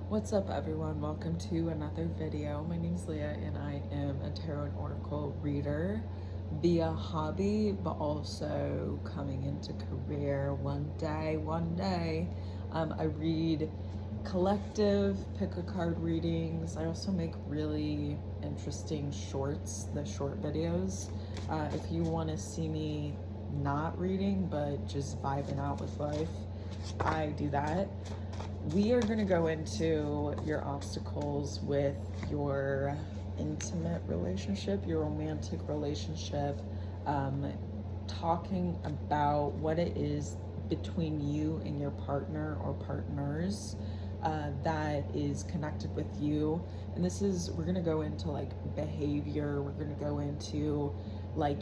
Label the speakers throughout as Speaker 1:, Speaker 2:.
Speaker 1: What's up, everyone? Welcome to another video. My name is Leah and I am a tarot and oracle reader via hobby, but also coming into career one day. I read collective pick a card readings. I also make really interesting shorts, the short videos. If you want to see me not reading but just vibing out with life, I do that. We are going to go into your obstacles with your intimate relationship, your romantic relationship, talking about what it is between you and your partner or partners that is connected with you. And we're going to go into like behavior, we're going to go into like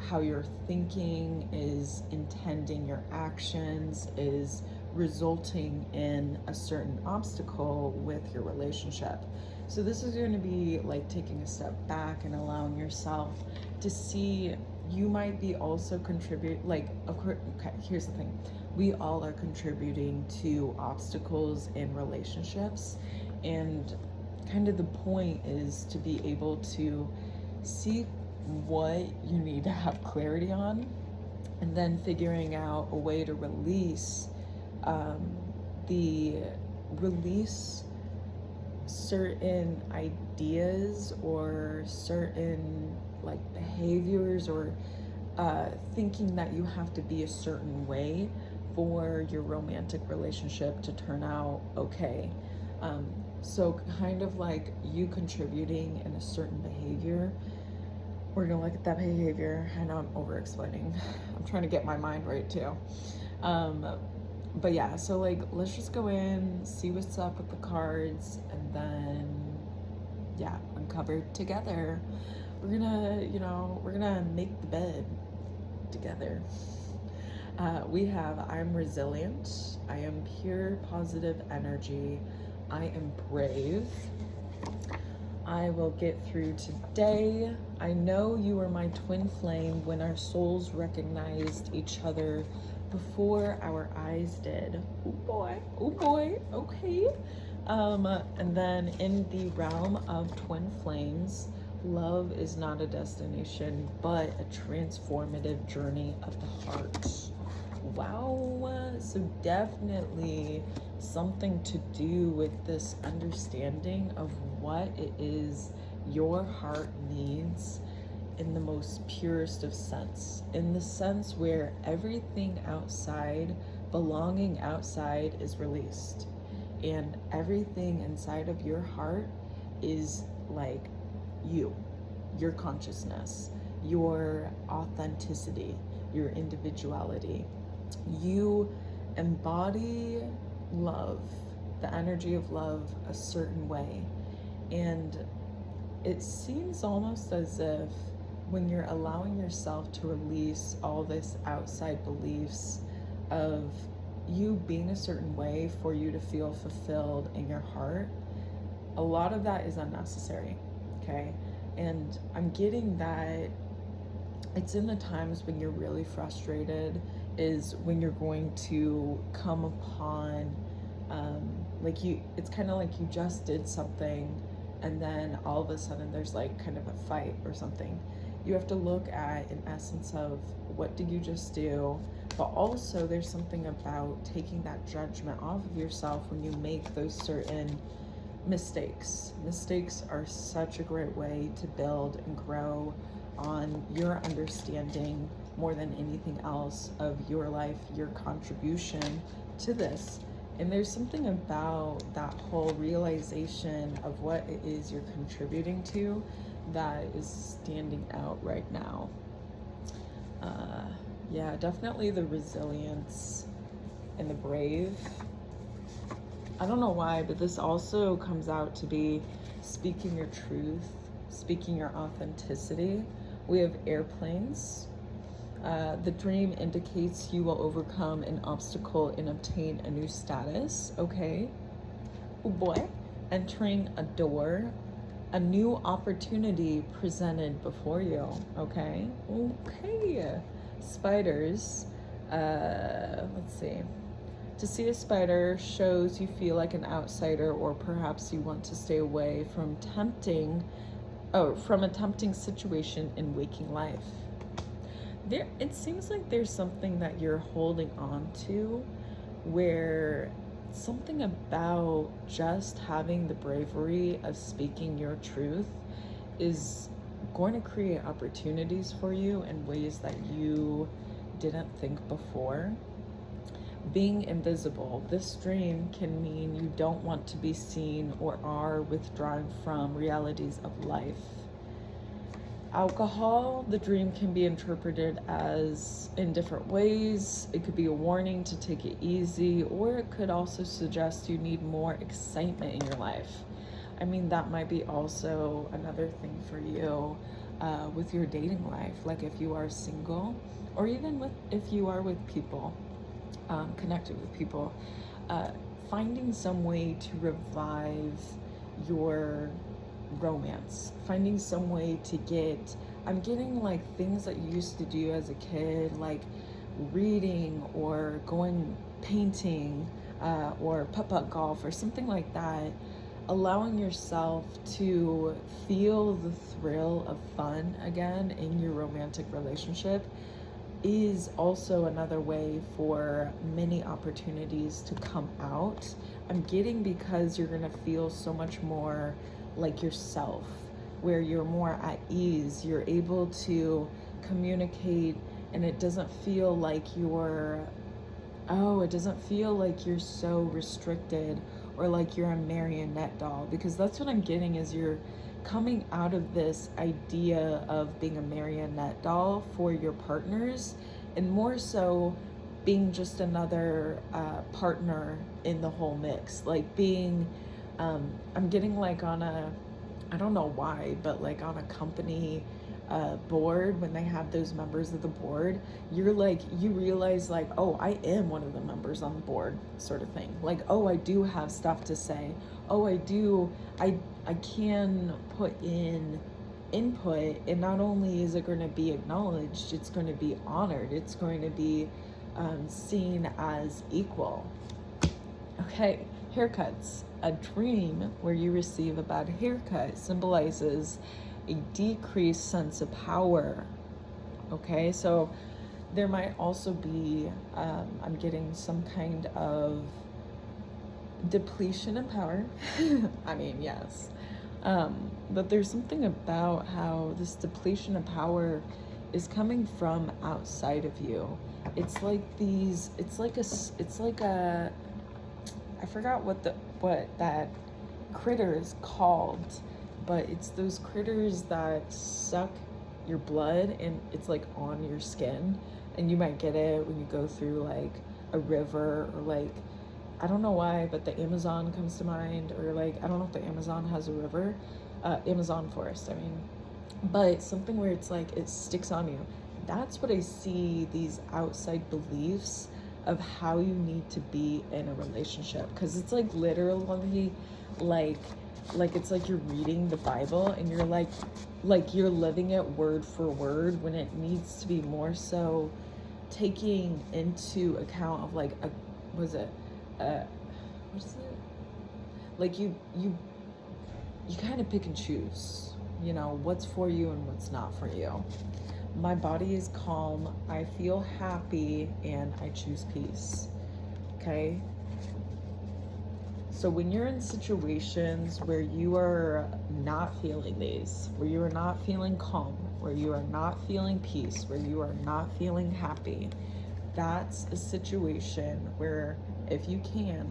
Speaker 1: how your thinking is intending your actions, is resulting in a certain obstacle with your relationship. So this is going to be like taking a step back and allowing yourself to see you might be also of course, okay, here's the thing. We all are contributing to obstacles in relationships, and kind of the point is to be able to see what you need to have clarity on, and then figuring out a way to release certain ideas or certain like behaviors or thinking that you have to be a certain way for your romantic relationship to turn out okay. So kind of like you contributing in a certain behavior. We're gonna look at that behavior. I know I'm over explaining. I'm trying to get my mind right too. But yeah, so like let's just go in, see what's up with the cards, and then yeah, uncover together. We're gonna make the bed together. We have I'm resilient, I am pure positive energy, I am brave, I will get through today. I know you were my twin flame when our souls recognized each other before our eyes did. Oh boy, okay. And then in the realm of twin flames, love is not a destination, but a transformative journey of the heart. Wow, so definitely something to do with this understanding of what it is your heart needs in the most purest of sense, in the sense where everything outside, belonging outside, is released, and everything inside of your heart is like your consciousness, your authenticity, your individuality. You embody love, the energy of love, a certain way. And it seems almost as if when you're allowing yourself to release all this outside beliefs of you being a certain way for you to feel fulfilled in your heart, a lot of that is unnecessary, okay? And I'm getting that it's in the times when you're really frustrated is when you're going to come upon it's kind of like you just did something and then all of a sudden there's like kind of a fight or something. You have to look at an essence of what did you just do, but also there's something about taking that judgment off of yourself when you make those certain mistakes. Mistakes are such a great way to build and grow on your understanding more than anything else of your life, your contribution to this. And there's something about that whole realization of what it is you're contributing to that is standing out right now. Yeah, definitely the resilience and the brave. I don't know why, but this also comes out to be speaking your truth, speaking your authenticity. We have airplanes. The dream indicates you will overcome an obstacle and obtain a new status. Okay. Oh boy. Entering a door. A new opportunity presented before you. Okay. Okay. Spiders. Let's see. To see a spider shows you feel like an outsider, or perhaps you want to stay away from a tempting situation in waking life. It seems like there's something that you're holding on to, where something about just having the bravery of speaking your truth is going to create opportunities for you in ways that you didn't think before. Being invisible. This dream can mean you don't want to be seen or are withdrawing from realities of life. Alcohol, the dream can be interpreted as in different ways. It could be a warning to take it easy, or it could also suggest you need more excitement in your life. I mean, that might be also another thing for you with your dating life. Like if you are single, or even if you are with people, connected with people, finding some way to revive your romance, finding some way to I'm getting like things that you used to do as a kid, like reading or going painting, or putt-putt golf or something like that. Allowing yourself to feel the thrill of fun again in your romantic relationship is also another way for many opportunities to come out. I'm getting, because you're gonna feel so much more like yourself, where you're more at ease, you're able to communicate, and it doesn't feel like it doesn't feel like you're so restricted or like you're a marionette doll, because that's what I'm getting, is you're coming out of this idea of being a marionette doll for your partners, and more so being just another partner in the whole mix. Like being, I'm getting like on I don't know why, but like on a company board, when they have those members of the board, you realize like, oh, I am one of the members on the board, sort of thing. Like, oh, I do have stuff to say. Oh, I can put in input, and not only is it going to be acknowledged, it's going to be honored. It's going to be seen as equal. Okay, haircuts. A dream where you receive a bad haircut symbolizes a decreased sense of power. Okay, so there might also be, I'm getting some kind of depletion in power. I mean, yes. But there's something about how this depletion of power is coming from outside of you. It's like a, I forgot what that critter is called, but it's those critters that suck your blood, and it's like on your skin, and you might get it when you go through like a river, or like, I don't know why, but the Amazon comes to mind, or like, I don't know if the Amazon has a river, Amazon forest, I mean, but something where it's like, it sticks on you. That's what I see, these outside beliefs of how you need to be in a relationship, because it's like literally like it's like you're reading the Bible, and you're like you're living it word for word, when it needs to be more so taking into account of like what is it, like you kind of pick and choose, you know, what's for you and what's not for you. My body is calm, I feel happy, and I choose peace. Okay? So when you're in situations where you are not feeling these, where you are not feeling calm, where you are not feeling peace, where you are not feeling happy, that's a situation where, if you can,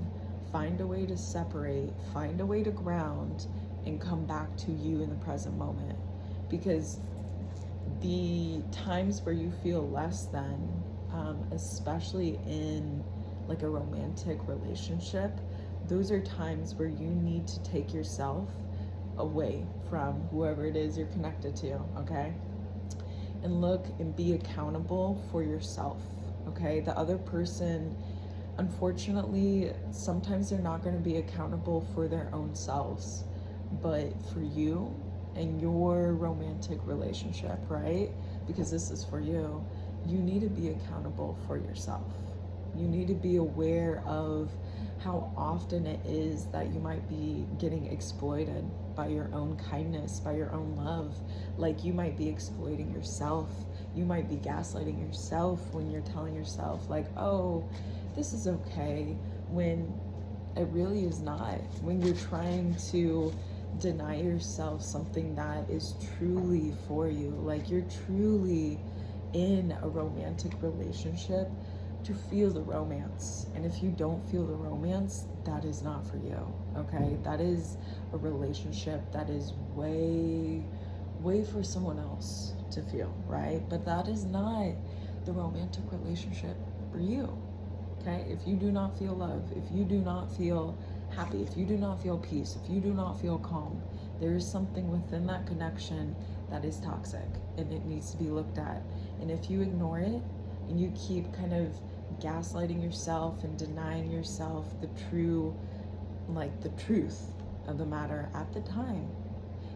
Speaker 1: find a way to separate, find a way to ground, and come back to you in the present moment. Because the times where you feel less than, especially in like a romantic relationship, those are times where you need to take yourself away from whoever it is you're connected to, okay? And look and be accountable for yourself, okay? The other person, unfortunately, sometimes they're not going to be accountable for their own selves, but for you and your romantic relationship, right? Because this is for you. You need to be accountable for yourself, You need to be aware of how often it is that you might be getting exploited by your own kindness, by your own love. Like, you might be exploiting yourself. You might be gaslighting yourself when you're telling yourself, like, oh, this is okay, when it really is not. When you're trying to deny yourself something that is truly for you, like you're truly in a romantic relationship to feel the romance. And if you don't feel the romance, that is not for you, okay? That is a relationship that is way for someone else to feel, right? But that is not the romantic relationship for you, okay? If you do not feel love, if you do not feel happy, if you do not feel peace, if you do not feel calm, there is something within that connection that is toxic, and it needs to be looked at. And if you ignore it and you keep kind of gaslighting yourself and denying yourself the truth of the matter at the time,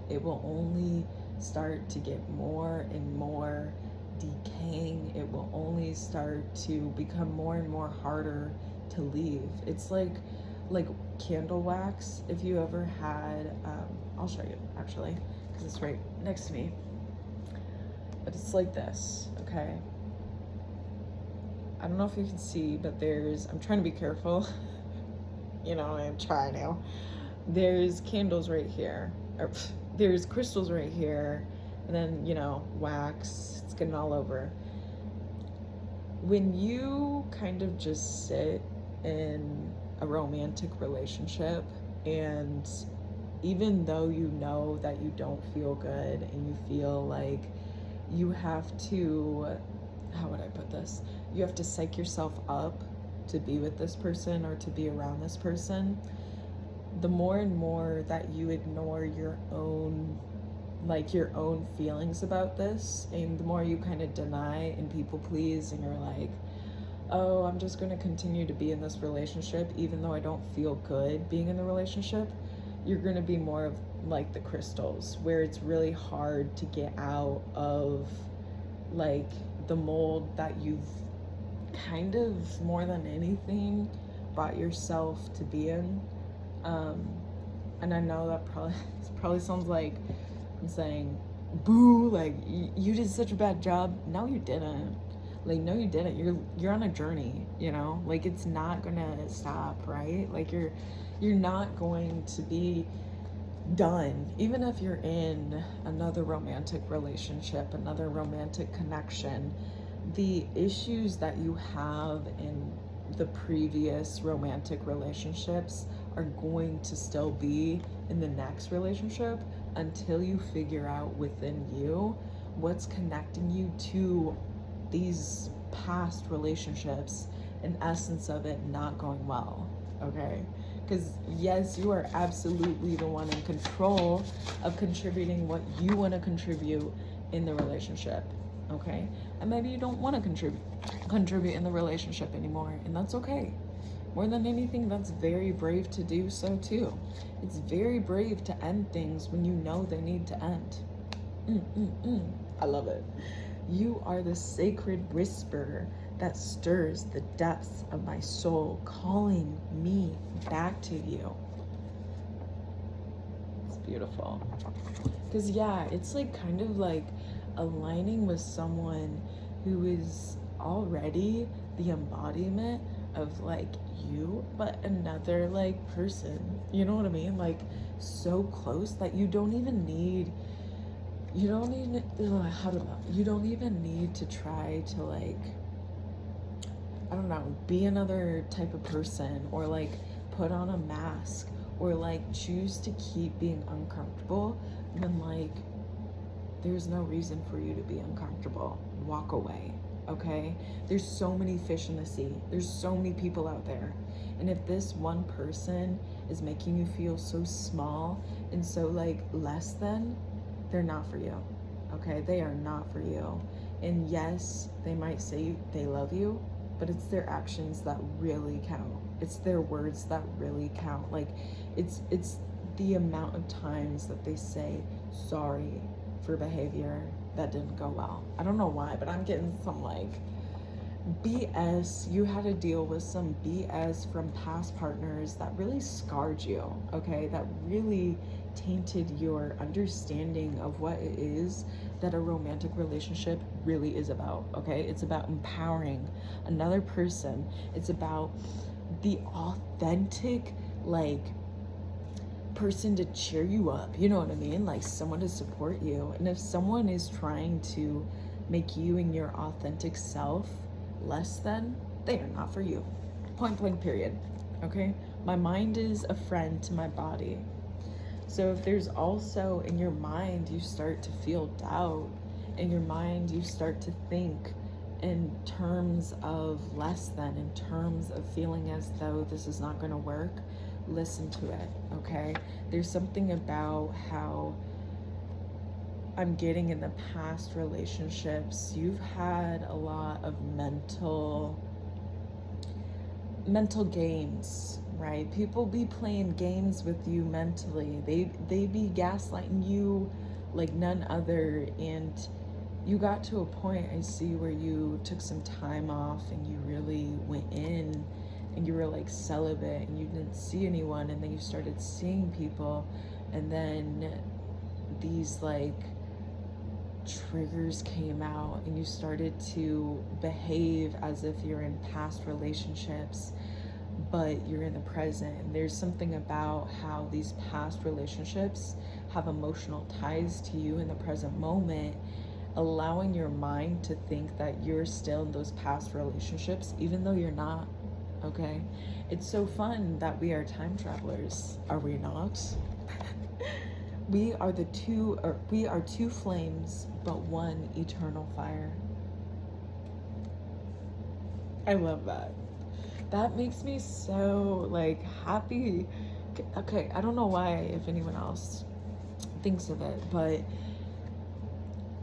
Speaker 1: it will only start to get more and more decaying. It will only start to become more and more harder to leave. It's like candle wax. If you ever had, I'll show you actually, because it's right next to me. But it's like this, okay? I don't know if you can see, but I'm trying to be careful. You know, I'm trying to. There's candles right here. There's crystals right here. And then, you know, wax. It's getting all over. When you kind of just sit in a romantic relationship, and even though you know that you don't feel good and you feel like you have to, how would I put this? You have to psych yourself up to be with this person or to be around this person. The more and more that you ignore your own feelings about this, and the more you kind of deny and people please, and you're like, oh, I'm just going to continue to be in this relationship even though I don't feel good being in the relationship, you're going to be more of like the crystals, where it's really hard to get out of like the mold that you've kind of, more than anything, brought yourself to be in. And I know that probably sounds like I'm saying, boo, like you did such a bad job. No, you didn't. Like, no, you didn't. You're on a journey, you know? Like, it's not gonna stop, right? Like, you're not going to be done. Even if you're in another romantic relationship, another romantic connection, the issues that you have in the previous romantic relationships are going to still be in the next relationship until you figure out within you what's connecting you to these past relationships, in essence of it not going well, okay? Because yes, you are absolutely the one in control of contributing what you want to contribute in the relationship, okay? And maybe you don't want to contribute in the relationship anymore, and that's okay. More than anything, that's very brave to do so too. It's very brave to end things when you know they need to end. I love it. You are the sacred whisper that stirs the depths of my soul, calling me back to you. It's beautiful. Because yeah, it's like kind of like aligning with someone who is already the embodiment of like you, but another like person. You know what I mean? Like so close that you don't even need to try to like, I don't know, be another type of person, or like put on a mask, or like choose to keep being uncomfortable when like there's no reason for you to be uncomfortable. Walk away, okay? There's so many fish in the sea. There's so many people out there. And if this one person is making you feel so small and so like less than, they're not for you, okay? They are not for you. And yes, they might say they love you, but it's their actions that really count. It's their words that really count. Like, it's the amount of times that they say sorry for behavior that didn't go well. I don't know why, but I'm getting some like BS, you had to deal with some BS from past partners that really scarred you, okay? That really tainted your understanding of what it is that a romantic relationship really is about, okay? It's about empowering another person. It's about the authentic, like, person to cheer you up, you know what I mean? Like someone to support you. And if someone is trying to make you and your authentic self less than, they are not for you. Point blank, period. Okay? My mind is a friend to my body. So if there's also in your mind, you start to feel doubt, in your mind, you start to think in terms of less than, in terms of feeling as though this is not going to work, listen to it, okay? There's something about how I'm getting in the past relationships, you've had a lot of mental games, right? People be playing games with you mentally. They be gaslighting you like none other, and you got to a point, I see, where you took some time off and you really went in and you were like celibate and you didn't see anyone, and then you started seeing people, and then these like triggers came out and you started to behave as if you're in past relationships but you're in the present. And there's something about how these past relationships have emotional ties to you in the present moment, allowing your mind to think that you're still in those past relationships even though you're not, okay? It's so fun that we are time travelers, are we not? We are two flames, but one eternal fire. I love that. That makes me so like happy. Okay, I don't know why, if anyone else thinks of it, but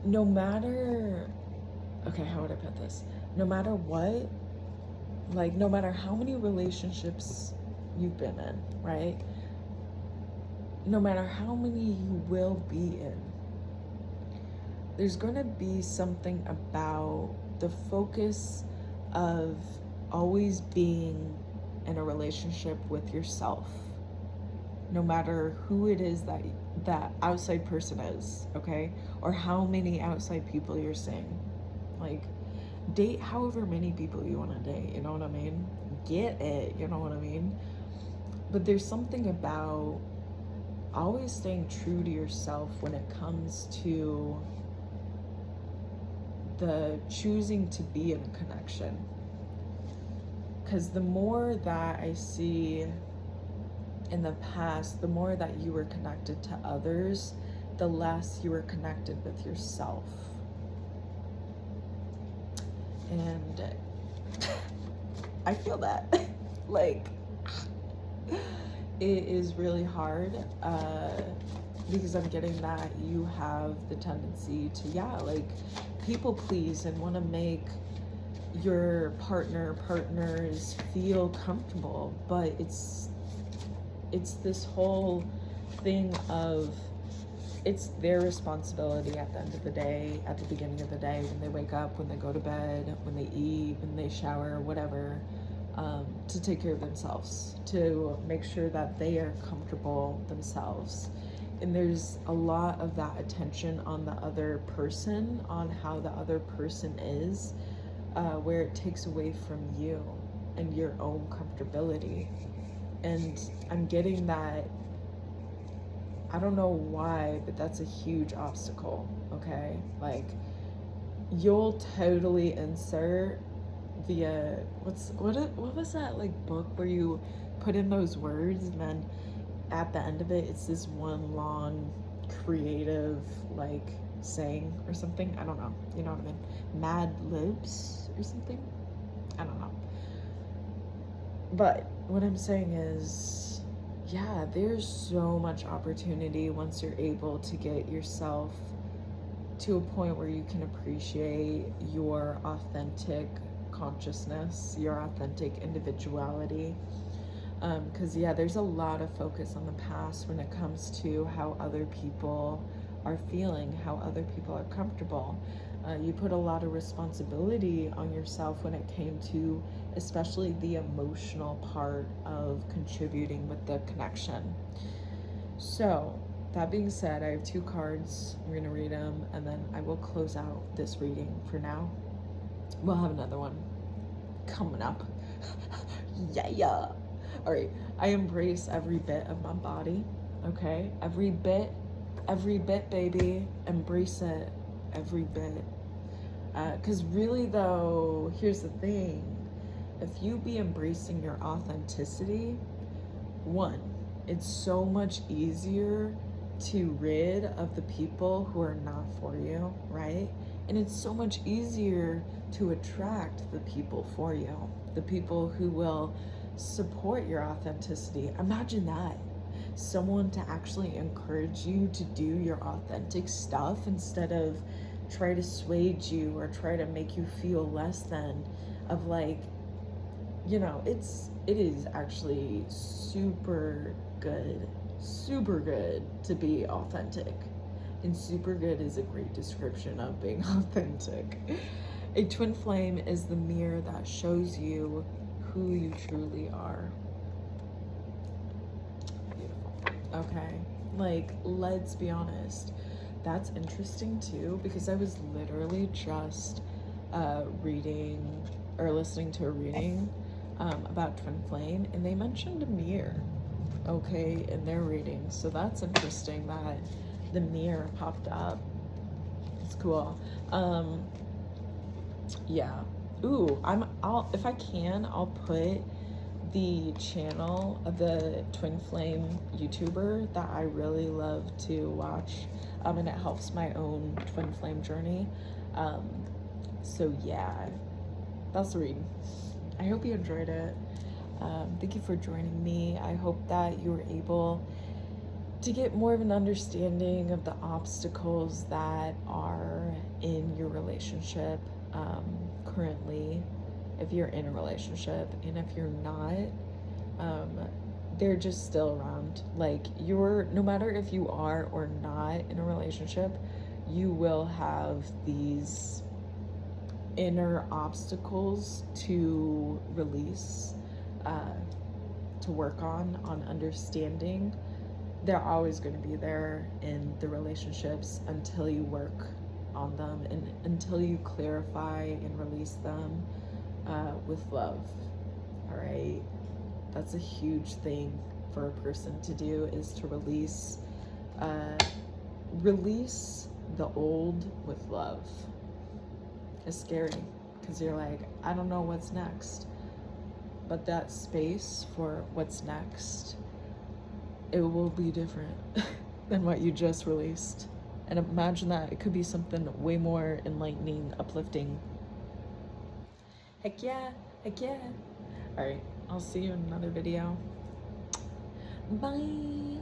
Speaker 1: no matter, okay, how would I put this? No matter what, like no matter how many relationships you've been in, right? No matter how many you will be in, there's gonna be something about the focus of always being in a relationship with yourself, no matter who it is that that outside person is, okay? Or how many outside people you're seeing. Like, date however many people you want to date, you know what I mean? Get it, you know what I mean? But there's something about always staying true to yourself when it comes to the choosing to be in a connection. Because the more that I see in the past, the more that you were connected to others, the less you were connected with yourself. And I feel that. Like, it is really hard because I'm getting that you have the tendency to, like, people please and want to make your partners feel comfortable, but it's this whole thing of it's their responsibility at the end of the day, at the beginning of the day, when they wake up, when they go to bed, when they eat, when they shower, whatever, to take care of themselves, to make sure that they are comfortable themselves. And there's a lot of that attention on the other person, on how the other person is, where it takes away from you and your own comfortability. And I'm getting that, I don't know why, but that's a huge obstacle, okay? Like, you'll totally insert via, what was that, like, book where you put in those words and then at the end of it, it's this one long, creative, like, saying or something? I don't know, you know what I mean? Mad Libs or something? I don't know. But what I'm saying is, yeah, there's so much opportunity once you're able to get yourself to a point where you can appreciate your authentic consciousness, your authentic individuality. Because, there's a lot of focus on the past when it comes to how other people are feeling, how other people are comfortable. You put a lot of responsibility on yourself when it came to especially the emotional part of contributing with the connection. So, that being said, I have 2 cards. I'm going to read them and then I will close out this reading for now. We'll have another one coming up. Yeah. All right. I embrace every bit of my body. Okay. Every bit, baby. Embrace it. Every bit. Because really, though, here's the thing. If you be embracing your authenticity, one, it's so much easier to rid of the people who are not for you, right? And it's so much easier to attract the people for you, the people who will support your authenticity. Imagine that. Someone to actually encourage you to do your authentic stuff instead of try to sway you or try to make you feel less than, of like, you know, it is actually super good to be authentic. And super good is a great description of being authentic. A twin flame is the mirror that shows you who you truly are. Beautiful. Okay, like, let's be honest. That's interesting too, because I was literally just reading or listening to a reading about twin flame, and they mentioned a mirror, okay, in their reading. So that's interesting that the mirror popped up. It's cool. Yeah. Ooh, I'll if I can, I'll put the channel of the twin flame YouTuber that I really love to watch, and it helps my own twin flame journey. So yeah, that's the read. I hope you enjoyed it. Thank you for joining me. I hope that you were able to get more of an understanding of the obstacles that are in your relationship currently, if you're in a relationship, and if you're not, they're just still around. Like, no matter if you are or not in a relationship, you will have these inner obstacles to release, to work on understanding. They're always going to be there in the relationships until you work on them and until you clarify and release them with love. All right, that's a huge thing for a person to do, is to release the old with love. It's scary because you're like, I don't know what's next, but that space for what's next, it will be different than what you just released. And imagine that it could be something way more enlightening, uplifting. Heck yeah, heck yeah. All right, I'll see you in another video. Bye.